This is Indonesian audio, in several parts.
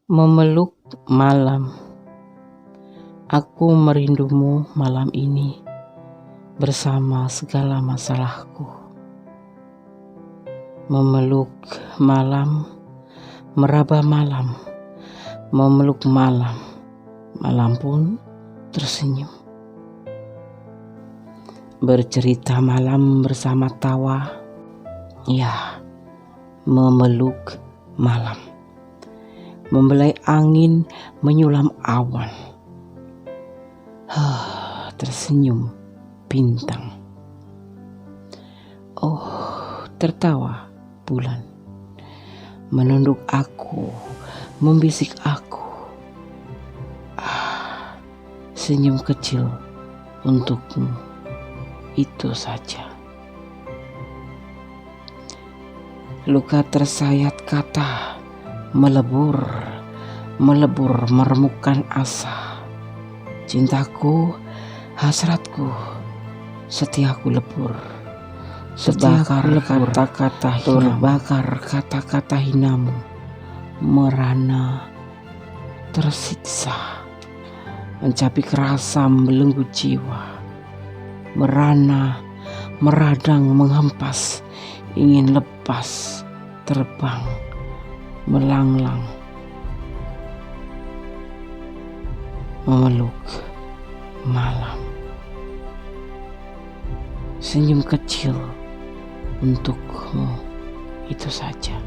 Memeluk malam. Aku merindumu malam ini bersama segala masalahku. Memeluk malam, meraba malam, memeluk malam, malam pun tersenyum. Bercerita malam bersama tawa, ya, memeluk malam. Membelai angin, menyulam awan. Tersenyum bintang. Oh, tertawa bulan. Menunduk aku, membisik aku. Senyum kecil untukmu, itu saja. Luka tersayat kata, melebur, meremukkan asa. Cintaku, hasratku, setiaku lebur. Terbakar kata-kata hinamu. Merana, tersiksa, mencapik rasa membelenggu jiwa. Merana, meradang, menghempas, ingin lepas, terbang, melanglang, memeluk malam. Senyum kecil untukmu, itu saja.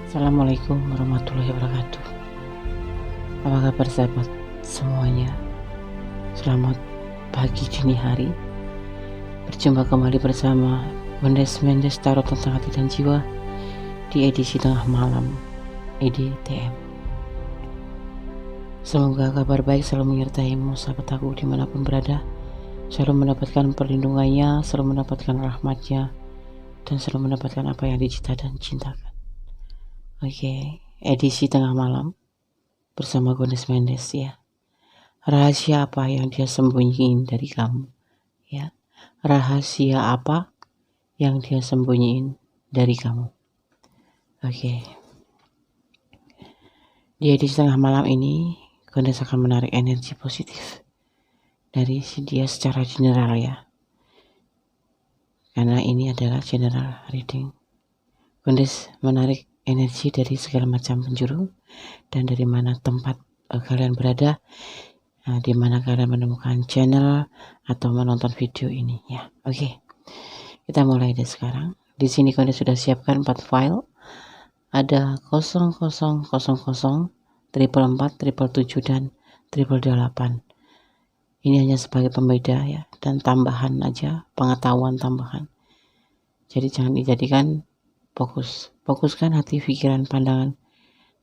Assalamualaikum warahmatullahi wabarakatuh. Apa kabar sahabat semuanya? Selamat pagi dini hari. Berjumpa kembali bersama Mendes Tarot Tentang Hati dan Jiwa di edisi tengah malam EDTM. Semoga kabar baik selalu menyertaimu sahabat aku dimanapun berada. Selalu mendapatkan perlindungannya, selalu mendapatkan rahmatnya, dan selalu mendapatkan apa yang dicita dan cintakan. Oke, edisi tengah malam bersama Gondes Mendes ya. Rahasia apa yang dia sembunyiin dari kamu? Ya, rahasia apa yang dia sembunyiin dari kamu? Oke. Di edisi tengah malam ini, Gondes akan menarik energi positif dari dia secara general ya. Karena ini adalah general reading. Gondes menarik energi dari segala macam penjuru dan dari mana tempat kalian berada, di mana kalian menemukan channel atau menonton video ini ya. Oke. Kita mulai dari sekarang. Di sini kalian sudah siapkan 4 file. Ada 0000, 444, 777 dan 888. Ini hanya sebagai pembeda ya, dan tambahan aja, pengetahuan tambahan. Jadi jangan dijadikan fokus. Fokuskan hati, pikiran, pandangan,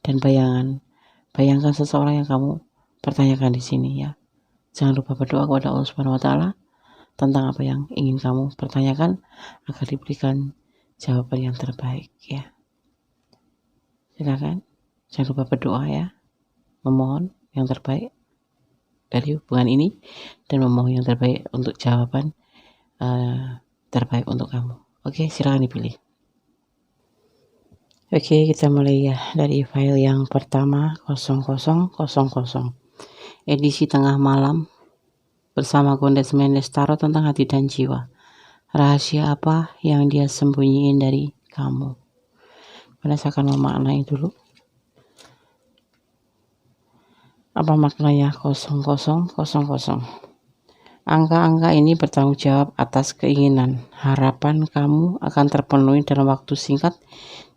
dan bayangan. Bayangkan seseorang yang kamu pertanyakan di sini ya. Jangan lupa berdoa kepada Allah Subhanahu wa taala tentang apa yang ingin kamu pertanyakan agar diberikan jawaban yang terbaik ya. Silakan. Jangan lupa berdoa ya. Memohon yang terbaik dari hubungan ini dan memohon yang terbaik untuk jawaban terbaik untuk kamu. Oke, silakan dipilih. Oke, kita mulai ya dari file yang pertama 0000 edisi tengah malam bersama Gondes Mendes Tarot Tentang Hati dan Jiwa. Rahasia apa yang dia sembunyiin dari kamu? Gondes akan memaknai dulu. Apa maknanya 0000? Angka-angka ini bertanggung jawab atas keinginan, harapan kamu akan terpenuhi dalam waktu singkat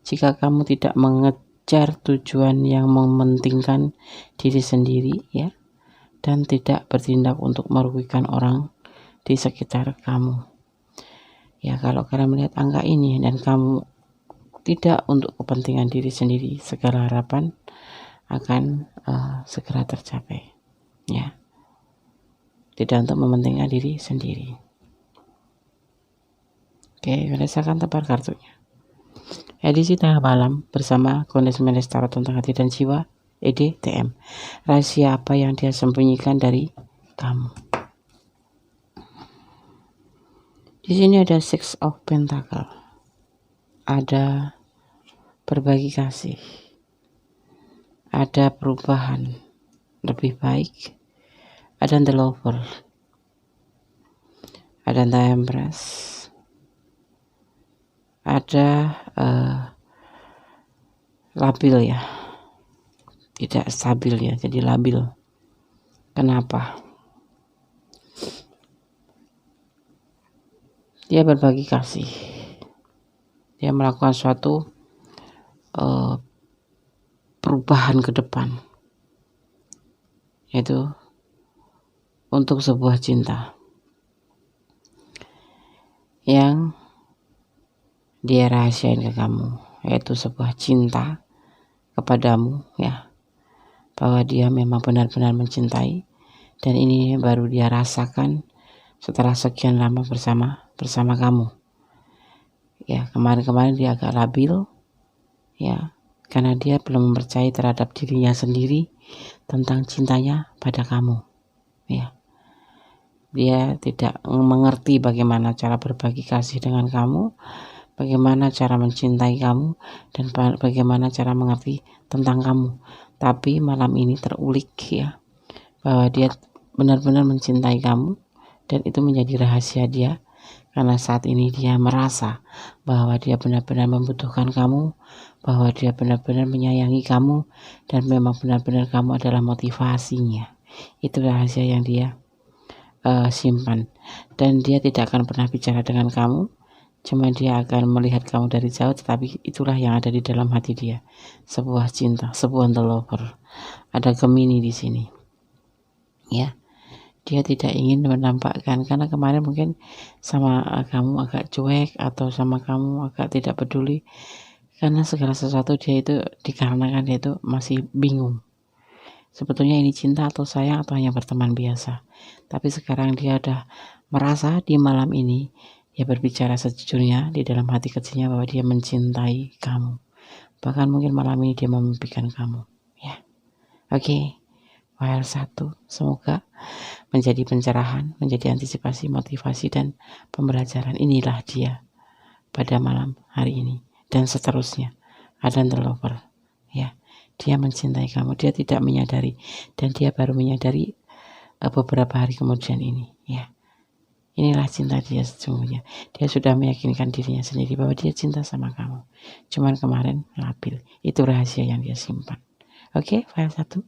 jika kamu tidak mengejar tujuan yang mementingkan diri sendiri ya, dan tidak bertindak untuk merugikan orang di sekitar kamu. Ya, kalau kalian melihat angka ini dan kamu tidak untuk kepentingan diri sendiri, segala harapan akan segera tercapai. Ya. Tidak untuk mementingkan diri sendiri. Oke, rasakan tebar kartunya. Edisi tengah malam bersama Gondes Mendes Tarot Tentang Hati dan Jiwa EDTM. Rahasia apa yang dia sembunyikan dari kamu? Di sini ada Six of Pentacle. Ada berbagi kasih. Ada perubahan lebih baik. Ada The Lover. Ada The Empress. Ada labil ya. Tidak stabil ya, jadi labil. Kenapa? Dia berbagi kasih. Dia melakukan suatu perubahan ke depan, yaitu untuk sebuah cinta yang dia rahasiain ke kamu, yaitu sebuah cinta kepadamu ya, bahwa dia memang benar-benar mencintai, dan ini baru dia rasakan setelah sekian lama bersama kamu ya. Kemarin dia agak labil ya, karena dia belum mempercayai terhadap dirinya sendiri tentang cintanya pada kamu ya. Dia tidak mengerti bagaimana cara berbagi kasih dengan kamu, bagaimana cara mencintai kamu, dan bagaimana cara mengerti tentang kamu. Tapi malam ini terulik ya, bahwa dia benar-benar mencintai kamu, dan itu menjadi rahasia dia, karena saat ini dia merasa bahwa dia benar-benar membutuhkan kamu, bahwa dia benar-benar menyayangi kamu, dan memang benar-benar kamu adalah motivasinya. Itu rahasia yang dia simpan, dan dia tidak akan pernah bicara dengan kamu, cuma dia akan melihat kamu dari jauh, tetapi itulah yang ada di dalam hati dia, sebuah cinta, sebuah The Lover. Ada Gemini di sini ya. Dia tidak ingin menampakkan, karena kemarin mungkin sama kamu agak cuek, atau sama kamu agak tidak peduli, karena segala sesuatu dia itu dikarenakan dia itu masih bingung. Sebetulnya ini cinta atau sayang atau hanya berteman biasa. Tapi sekarang dia udah merasa di malam ini dia berbicara sejujurnya di dalam hati kecilnya bahwa dia mencintai kamu. Bahkan mungkin malam ini dia memimpikan kamu ya. Oke. File 1 semoga menjadi pencerahan, menjadi antisipasi, motivasi, dan pembelajaran. Inilah dia pada malam hari ini dan seterusnya. Ada The Lover ya. Dia mencintai kamu, dia tidak menyadari, dan dia baru menyadari beberapa hari kemudian ini ya. Inilah cinta dia sesungguhnya. Dia sudah meyakinkan dirinya sendiri bahwa dia cinta sama kamu, cuman kemarin labil. Itu rahasia yang dia simpan. Oke, file 1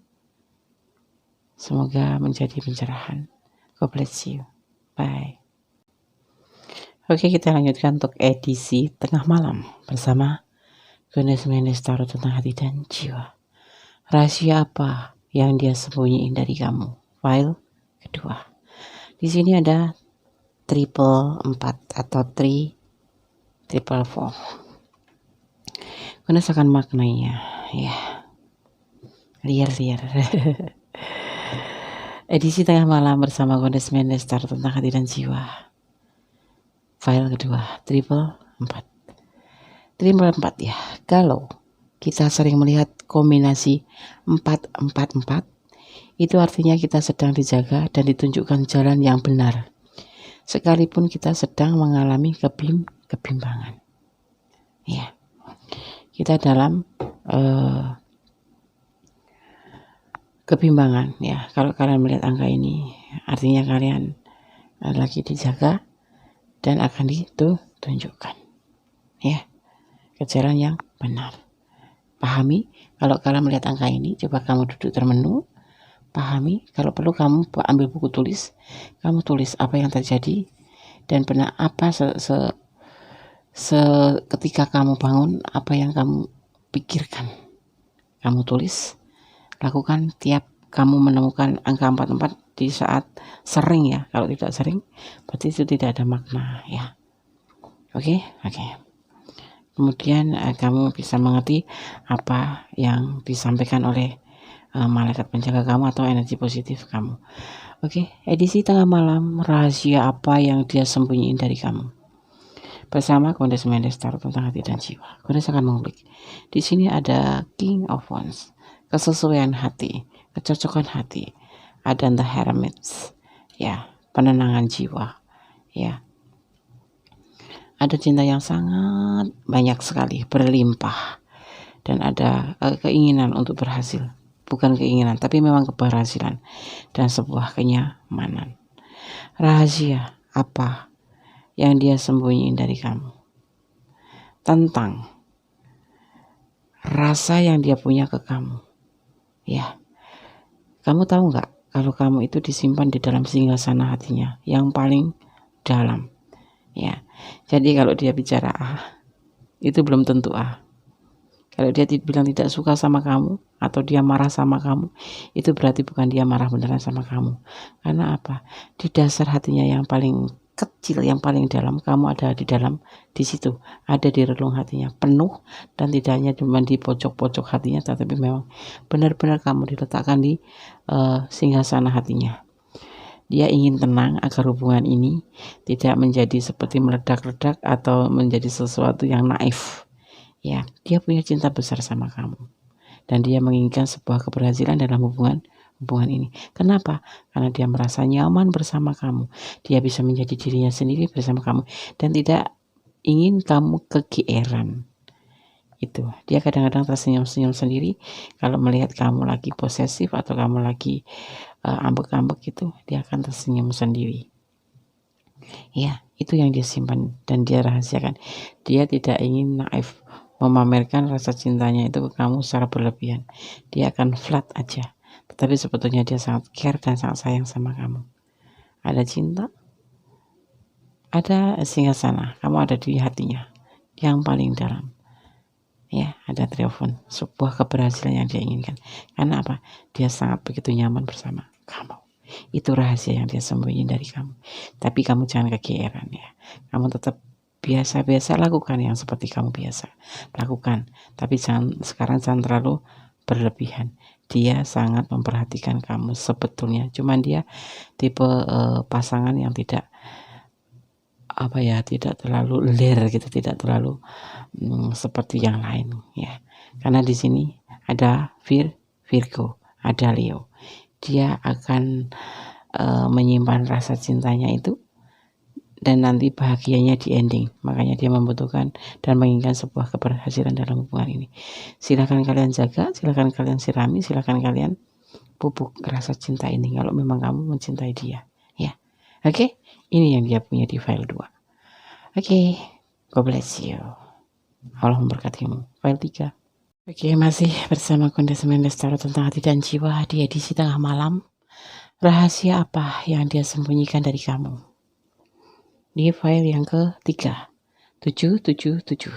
semoga menjadi pencerahan. God bless you. Bye. Oke, kita lanjutkan untuk edisi tengah malam bersama Goddess Menes Tarot tentang hati dan jiwa. Rahasia apa yang dia sembunyiin dari kamu? File kedua. Di sini ada triple 4 atau 3 triple 4. Goddess akan maknainya ya. Liar. Edisi tengah malam bersama Goddess Menes Tarot tentang hati dan jiwa. File kedua, triple 4. Triple 4 ya. Kalau kita sering melihat kombinasi 444, itu artinya kita sedang dijaga dan ditunjukkan jalan yang benar, sekalipun kita sedang mengalami kebimbangan. Ya, kita dalam kebimbangan ya. Kalau kalian melihat angka ini, artinya kalian lagi dijaga dan akan ditunjukkan ya ke jalan yang benar. Pahami kalau kalian melihat angka ini, coba kamu duduk termenung, pahami, kalau perlu kamu ambil buku tulis, kamu tulis apa yang terjadi dan benar apa ketika kamu bangun, apa yang kamu pikirkan, kamu tulis. Lakukan tiap kamu menemukan angka 44 di saat sering ya. Kalau tidak sering, berarti itu tidak ada makna ya. Oke. Kemudian kamu bisa mengerti apa yang disampaikan oleh malaikat penjaga kamu atau energi positif kamu. Oke, edisi tengah malam, rahasia apa yang dia sembunyiin dari kamu? Bersama Goddess Menes Tarot tentang hati dan jiwa. Goddess akan mengulik. Di sini ada King of Wands. kesesuaian hati, kecocokan hati. Ada the hermits, ya, penenangan jiwa, ya. Ada cinta yang sangat banyak sekali, berlimpah, dan ada keinginan untuk berhasil. Bukan keinginan, tapi memang keberhasilan dan sebuah kenyamanan. Rahasia apa yang dia sembunyiin dari kamu? Tentang rasa yang dia punya ke kamu. Ya, kamu tahu nggak kalau kamu itu disimpan di dalam singgasana hatinya yang paling dalam. Ya, jadi kalau dia bicara A, itu belum tentu A. Kalau dia bilang tidak suka sama kamu atau dia marah sama kamu, itu berarti bukan dia marah beneran sama kamu. Karena apa? Di dasar hatinya yang paling kecil, yang paling dalam, kamu ada di dalam, di situ, ada di relung hatinya penuh, dan tidak hanya cuma di pojok-pojok hatinya, tetapi memang benar-benar kamu diletakkan di singgasana hatinya. Dia ingin tenang agar hubungan ini tidak menjadi seperti meledak-ledak atau menjadi sesuatu yang naif. Ya, dia punya cinta besar sama kamu. Dan dia menginginkan sebuah keberhasilan dalam hubungan ini. Kenapa? Karena dia merasa nyaman bersama kamu. Dia bisa menjadi dirinya sendiri bersama kamu dan tidak ingin kamu kegeeran. Itu. Dia kadang-kadang tersenyum-senyum sendiri kalau melihat kamu lagi posesif atau kamu lagi ambek-ambek gitu, dia akan tersenyum sendiri. Ya, itu yang dia simpan dan dia rahasiakan. Dia tidak ingin naif memamerkan rasa cintanya itu ke kamu secara berlebihan. Dia akan flat aja. Tetapi sebetulnya dia sangat care dan sangat sayang sama kamu. Ada cinta, ada singgasana, kamu ada di hatinya yang paling dalam. Ya, ada telepon, sebuah keberhasilan yang dia inginkan. Karena apa? Dia sangat begitu nyaman bersama kamu. Itu rahasia yang dia sembunyiin dari kamu. Tapi kamu jangan kegeeran ya. Kamu tetap biasa-biasa lakukan yang seperti kamu biasa lakukan. Tapi sekarang jangan terlalu berlebihan. Dia sangat memperhatikan kamu sebetulnya. Cuman dia tipe pasangan yang tidak tidak terlalu ler gitu, tidak terlalu seperti yang lain ya. Karena di sini ada Virgo, ada Leo. Dia akan menyimpan rasa cintanya itu dan nanti bahagianya di ending. Makanya dia membutuhkan dan menginginkan sebuah keberhasilan dalam hubungan ini. Silakan kalian jaga, silakan kalian sirami, silakan kalian pupuk rasa cinta ini kalau memang kamu mencintai dia ya. Oke, ini yang dia punya di file 2. Oke, God bless you. Allah memberkatimu. File 3. Oke, masih bersama Kondesemen Tarot tentang hati dan jiwa di edisi tengah malam. Rahasia apa yang dia sembunyikan dari kamu? Di file yang ke-3, 777.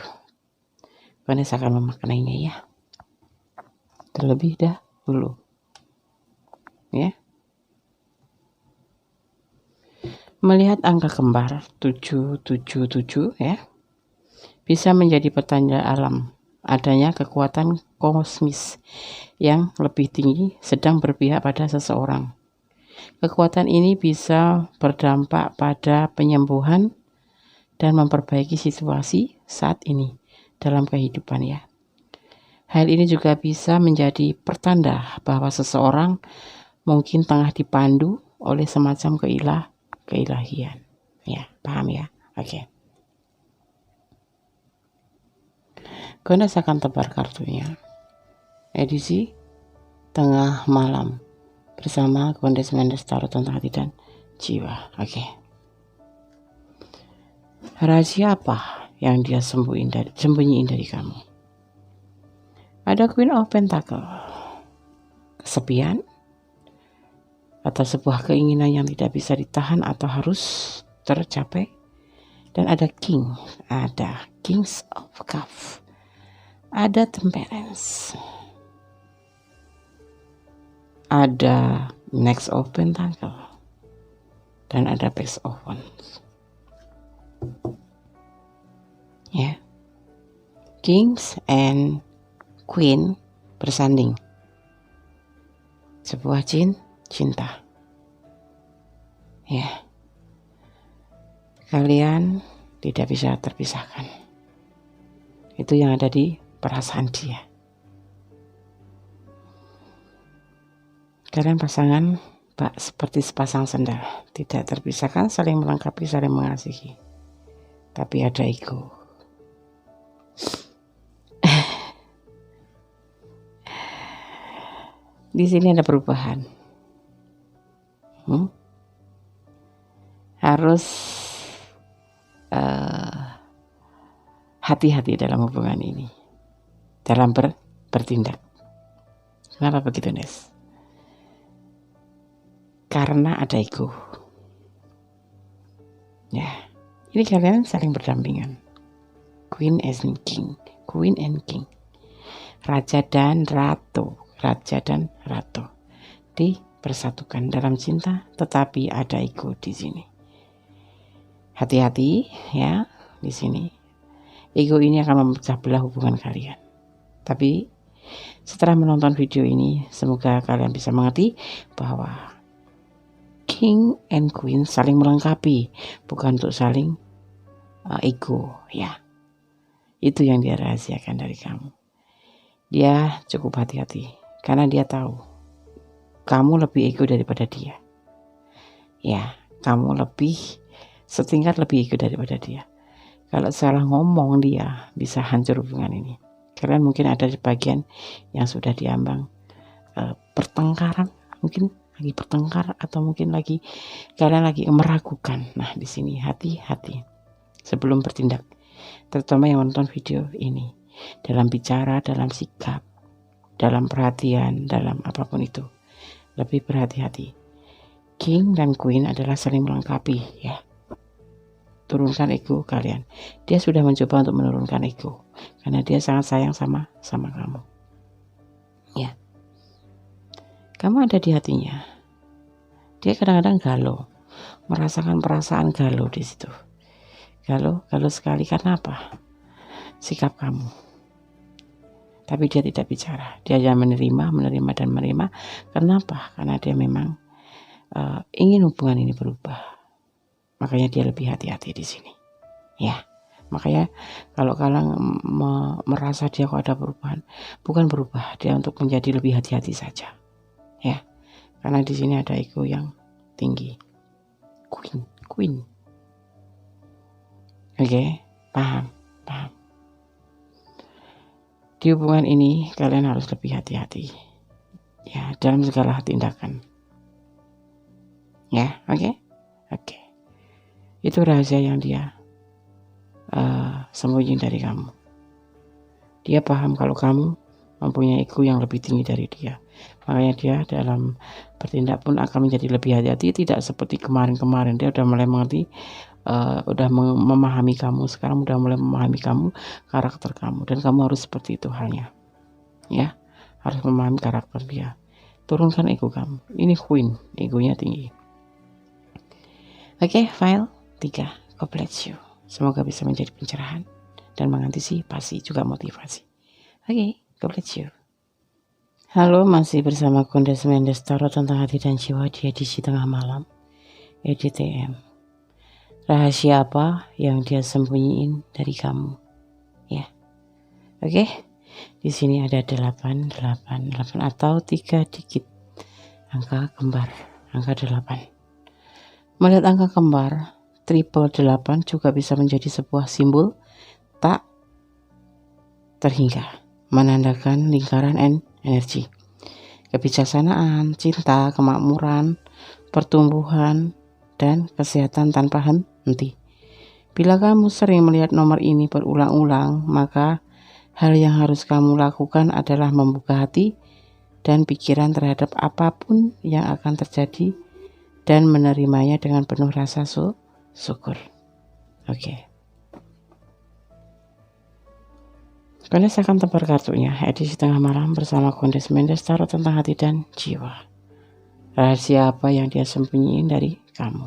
Kondes akan memaknainya ya. Terlebih dahulu. Ya. Melihat angka kembar 777 ya, bisa menjadi petanda alam adanya kekuatan kosmis yang lebih tinggi sedang berpihak pada seseorang. Kekuatan ini bisa berdampak pada penyembuhan dan memperbaiki situasi saat ini dalam kehidupan ya. Hal ini juga bisa menjadi pertanda bahwa seseorang mungkin tengah dipandu oleh semacam keilahian. Ya, paham ya? Oke. Kondes akan tebar kartunya. Edisi tengah malam bersama Kondesemen Tarot tentang hati dan jiwa. Oke. Rahasia apa yang dia sembunyiin dari kamu? Ada Queen of Pentacle. Kesepian atau sebuah keinginan yang tidak bisa ditahan atau harus tercapai. Dan ada Kings of Cups. Ada Temperance. Ada Next of Pentacle. Dan ada Page of Wands. Ya. Kings and Queen bersanding. Sebuah cinta. Ya. Kalian tidak bisa terpisahkan. Itu yang ada di perasaan dia. Kalian pasangan seperti sepasang sendal, tidak terpisahkan, saling melengkapi, saling mengasihi. Tapi ada ego. Di sini ada perubahan. Harus hati-hati dalam hubungan ini, dalam bertindak. Kenapa begitu, Nes? Karena ada ego. Ya, ini kalian saling berdampingan. Queen and King, Queen and King, Raja dan Ratu, Raja dan Ratu dipersatukan dalam cinta, tetapi ada ego di sini. Hati-hati ya di sini. Ego ini akan memecah belah hubungan kalian. Tapi setelah menonton video ini, semoga kalian bisa mengerti bahwa King and Queen saling melengkapi, bukan untuk saling ego ya. Itu yang dia rahasiakan dari kamu. Dia cukup hati-hati karena dia tahu kamu lebih ego daripada dia. Ya, kamu setingkat lebih ego daripada dia. Kalau salah ngomong dia bisa hancur hubungan ini. Kalian mungkin ada di bagian yang sudah diambang pertengkaran, mungkin lagi bertengkar, atau mungkin kalian lagi meragukan. Nah, di sini hati-hati sebelum bertindak, terutama yang menonton video ini, dalam bicara, dalam sikap, dalam perhatian, dalam apapun itu, lebih berhati-hati. King dan Queen adalah saling melengkapi ya. Turunkan ego kalian. Dia sudah mencoba untuk menurunkan ego karena dia sangat sayang sama kamu. Ya. Kamu ada di hatinya. Dia kadang-kadang galau, merasakan perasaan galau di situ. Galau sekali karena apa? Sikap kamu. Tapi dia tidak bicara. Dia hanya menerima. Kenapa? Karena dia memang ingin hubungan ini berubah. Makanya dia lebih hati-hati di sini. Ya. Makanya kalau kalian merasa dia kok ada perubahan, bukan berubah, dia untuk menjadi lebih hati-hati saja. Ya, karena di sini ada ego yang tinggi. Queen. Oke, paham. Di hubungan ini kalian harus lebih hati-hati. Ya, dalam segala tindakan. Ya, oke. Itu rahasia yang dia sembunyi dari kamu. Dia paham kalau kamu mempunyai ego yang lebih tinggi dari dia. Makanya dia dalam bertindak pun akan menjadi lebih hati-hati, tidak seperti kemarin. Dia udah mulai mengerti, udah memahami kamu. Sekarang udah mulai memahami kamu, karakter kamu, dan kamu harus seperti itu halnya. Ya, harus memahami karakter dia. Turunkan ego kamu. Ini Queen, egonya tinggi. Oke, file 3. God bless you. Semoga bisa menjadi pencerahan dan mengantisipasi juga motivasi. Oke, God bless you. Halo, masih bersama Kondes Mendes Tarot tentang hati dan jiwa di edisi tengah malam, EDTM. Rahasia apa yang dia sembunyiin dari kamu? Ya, oke. Di sini ada 8 atau 3 digit angka kembar, angka 8. Melihat angka kembar, triple 8 juga bisa menjadi sebuah simbol tak terhingga, menandakan lingkaran energi, kebijaksanaan, cinta, kemakmuran, pertumbuhan, dan kesehatan tanpa henti. Bila kamu sering melihat nomor ini berulang-ulang, maka hal yang harus kamu lakukan adalah membuka hati dan pikiran terhadap apapun yang akan terjadi dan menerimanya dengan penuh rasa syukur. Oke. Kondes akan tebar kartunya, edisi tengah malam bersama Kondes Mendes Tarot tentang hati dan jiwa. Rahasia apa yang dia sembunyiin dari kamu?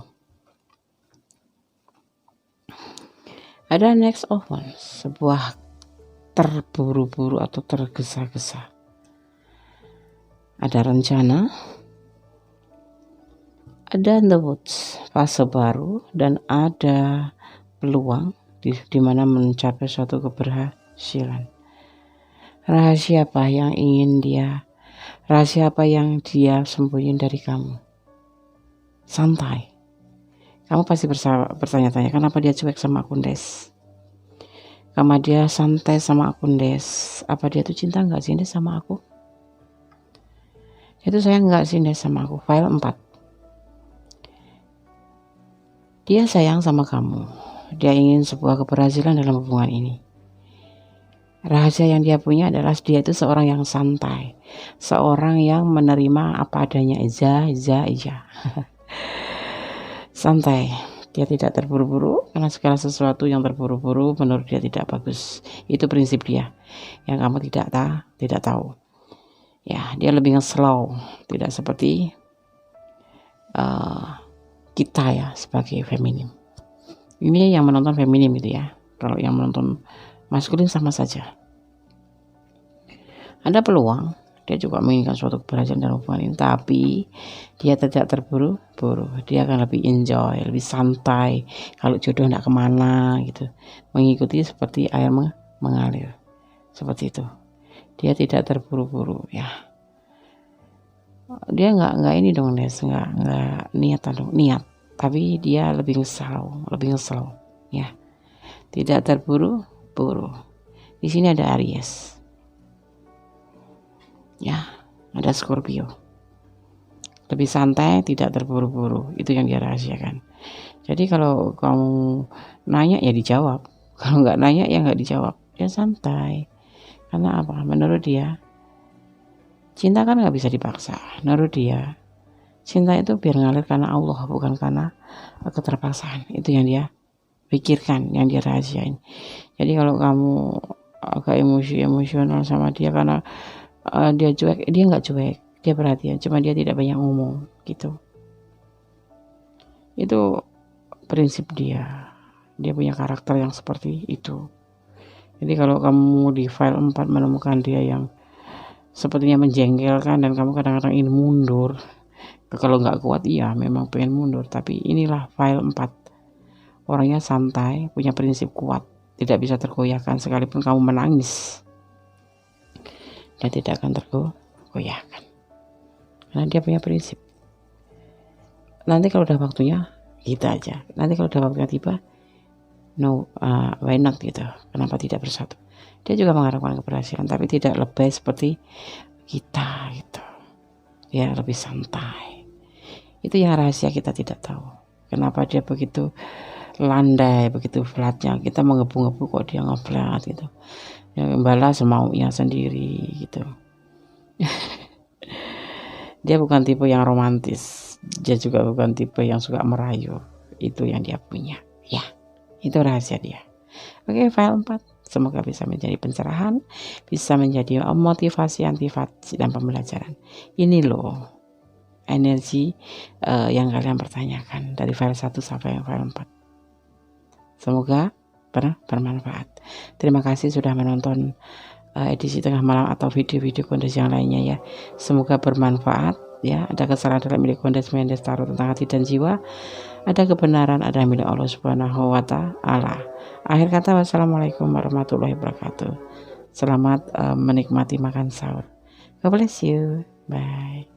Ada Next of Wands, sebuah terburu-buru atau tergesa-gesa. Ada rencana, ada The Woods, fase baru, dan ada peluang di mana mencapai suatu keberhasilan. Rahasia apa yang ingin dia Rahasia apa yang dia sembunyiin dari kamu? Santai. Kamu pasti bertanya-tanya, kenapa dia cuek sama aku, Des? Kenapa dia santai sama aku, Des? Apa dia tuh cinta nggak sih, Des, sama aku? Itu sayang nggak sih, Des, sama aku? File 4. Dia sayang sama kamu. Dia ingin sebuah keberhasilan dalam hubungan ini. Rahasia yang dia punya adalah dia itu seorang yang santai. Seorang yang menerima apa adanya. Iya. Santai. Dia tidak terburu-buru, karena segala sesuatu yang terburu-buru menurut dia tidak bagus. Itu prinsip dia yang kamu tidak tahu. Ya, dia lebih slow, tidak seperti kita ya sebagai feminim. Ini yang menonton feminim gitu ya. Kalau yang menonton maskulin sama saja. Ada peluang dia juga menginginkan suatu keberhasilan dalam hubungan ini, tapi dia tidak terburu-buru. Dia akan lebih enjoy, lebih santai. Kalau jodoh tidak kemana gitu, mengikuti seperti air mengalir, seperti itu. Dia tidak terburu-buru ya. Dia nggak ini dong, Des, nggak niat, tapi dia lebih ngesel ya. Tidak terburu-buru. Di sini ada Aries. Ya, ada Scorpio. Lebih santai, tidak terburu-buru. Itu yang dia rahasiakan. Jadi kalau kamu nanya ya dijawab. Kalau nggak nanya ya nggak dijawab. Dia santai. Karena apa? Menurut dia, cinta kan nggak bisa dipaksa. Menurut dia, cinta itu biar ngalir karena Allah, bukan karena keterpaksaan. Itu yang dia pikirkan, yang dia rahasiain. Jadi kalau kamu agak emosional sama dia karena dia cuek, dia nggak cuek, dia perhatian, cuma dia tidak banyak ngomong gitu. Itu prinsip dia punya karakter yang seperti itu. Jadi kalau kamu di file 4 menemukan dia yang sepertinya menjengkelkan dan kamu kadang-kadang ingin mundur, kalau nggak kuat iya memang pengen mundur, tapi inilah file 4. Orangnya santai, punya prinsip kuat, tidak bisa tergoyahkan sekalipun kamu menangis. Dia tidak akan tergoyahkan karena dia punya prinsip. Nanti kalau udah waktunya kita aja, nanti kalau udah waktunya tiba, why not gitu, kenapa tidak bersatu. Dia juga mengharapkan keberhasilan tapi tidak lebay seperti kita gitu. Dia lebih santai. Itu yang rahasia kita tidak tahu. Kenapa dia begitu landai, begitu flatnya. Kita menggebu-gebu kok dia ngeflat gitu. Yang balas semaunya sendiri gitu. Dia bukan tipe yang romantis, dia juga bukan tipe yang suka merayu. Itu yang dia punya ya, itu rahasia dia. Oke, file 4 semoga bisa menjadi pencerahan, bisa menjadi motivasi, antivasi dan pembelajaran. Ini loh energi yang kalian pertanyakan dari file 1 sampai file 4. Semoga bermanfaat. Terima kasih sudah menonton edisi tengah malam atau video-video Kondes yang lainnya ya. Semoga bermanfaat ya. Ada kesalahan dalam milik Kondes Mendes Tarot tentang hati dan jiwa. Ada kebenaran ada milik Allah Subhanahu wa Ta'ala. Akhir kata, wassalamualaikum warahmatullahi wabarakatuh. Selamat menikmati makan sahur. God bless you. Bye.